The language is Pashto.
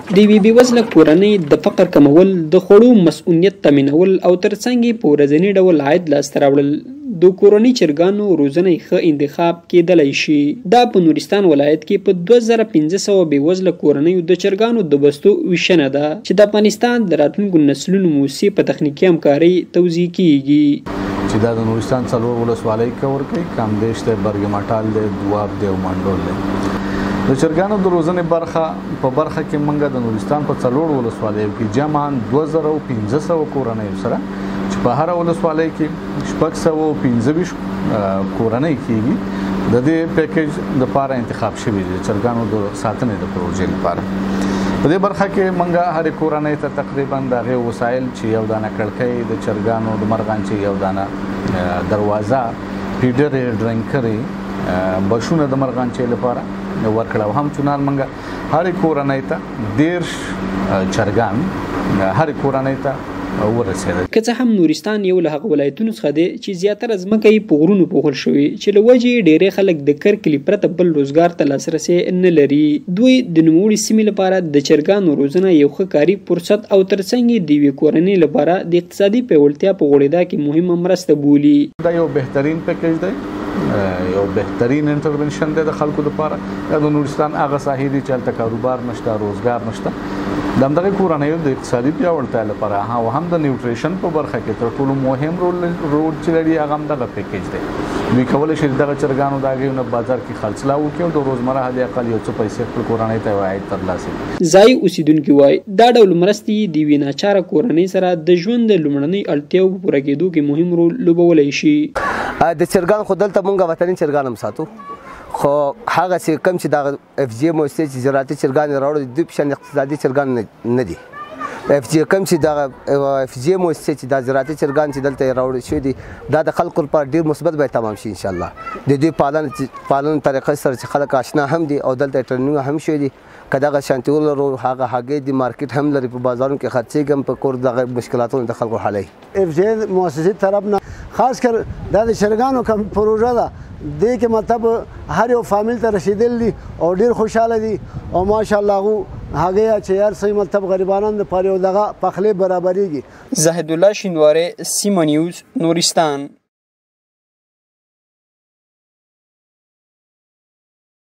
د یوې بېوزله کورنۍ د فقر کمول، د خوړو مسؤلیت تامینول او ترڅنګ یې په ورځني ډول عاید لاسته راوړل د کورنۍ چرګانو روزنې ښه انتخاب کېدلی شي. دا په نورستان ولایت کې په 2500 بېوزله کورنیو د چرګانو د بستو ویشنه ده چې د افغانستان د راتلونکو نسلونو موسسې په تخنیکي همکارۍ توزیع کیږي. چې دا د نورستان څلور ولسوالۍ کور کوي، کامدیش دی، برګمټال دی، دواب دی او منډول دی. د چرګانو د روزنې په برخه کې موږ د نورستان په څلور ولسوالیو کې جمعاً 2500 کورنیو سره چې په هر ولسوالۍ کې 625 کورنۍ کېږي د دې پیکیج لپاره انتخاب شوي دي چرګانو د ساتنې د پروژې لپاره. په دې برخه کې موږ هرې کورنۍ ته تقریبا د هغې وسایل چې یو دانه کړکۍ د چرګانو د مرغانچې، یو دانه دروازه، فیډرې، ډرنکرې، بشونه د مرغانچې لپاره ورکړه. او همچنان موږ هرې کورنۍ ته 10 چرګان هرې کورنۍ ته ورسېدل. که څه هم نورستان یو له هغه ولایتونو څخه دی چې زیاتره ځمکه یې په غرونو پوښل شوې چې له وجې یې ډېری خلک د کرکلي پرته بل روزګار ته لاسرسی نه لري. دوی د نوموړي سیمې لپاره د چرګانو روزنه یو ښه کاري فرصت او ترڅنګ یې د یوې کورنۍ لپاره د اقتصادي پیاوړتیا په غوړېدا کې مهمه مرسته بولي. دا یو بهترین پیکیج دی، یو بهترین انټرونشن دی د خلکو لپاره. د نورستان هغه ساحې دي چې هلته کاروبار نشته، روزګار نشته. د همدغه کورنیو د اقتصادي پیاوړتیا لپاره او هم د نیوټریشن په برخه کې تر ټولو مهم رول چې لري هغه همدغه پیکیج دی. دوی کولی شي دغه چرګانو د هغې نه بازار کې خرڅلاو وکړي او د روزمره حد اقل یو څه پیسې خپل کورنۍ ته عاید ترلاسه کړي. ځایي اوسیدونکي وایي دا ډول مرستې د یوې ناچاره کورنۍ سره د ژوند د لومړنۍ اړتیاو په پوره کېدو کې مهم رول لوبولی شي. د چرګان خو دلته مونږ وطني چرګان هم ساتو، خو هغه چې کوم چې د اف جی موسسې چې زراعتي چرګان یې راوړي دوی په شان اقتصادي چرګان نه دي. اف جی کوم چې دغه اف جی موسسې چې د زراعتي چرګان چې دلته یې راوړي شوي دي دا د خلکو لپاره ډېر مثبت به تمام شي انشاءالله. د دوی پالن طریقې سره چې خلک آشنا هم دي او دلته ټرینینګ هم شوي دي. که دغه شانتي ولرو هغه هګۍ د مارکیټ هم لري، په بازارونو کې خرڅېږي هم په کور دغه مشکلاتونو د خلکو حلوي. اف جی موسسې طرف نه خاص کر دا د چرګانو کوم پروژه ده دې کې مطلب هر یو فامیل ته رسیدل دي او ډېر خوشحاله دي او ماشاءالله هغې چې هر څه مطلب غریبانان دپاره یو دغه پخلی برابرېږي. زاهد الله، شینواري، سیمه نیوز، نورستان.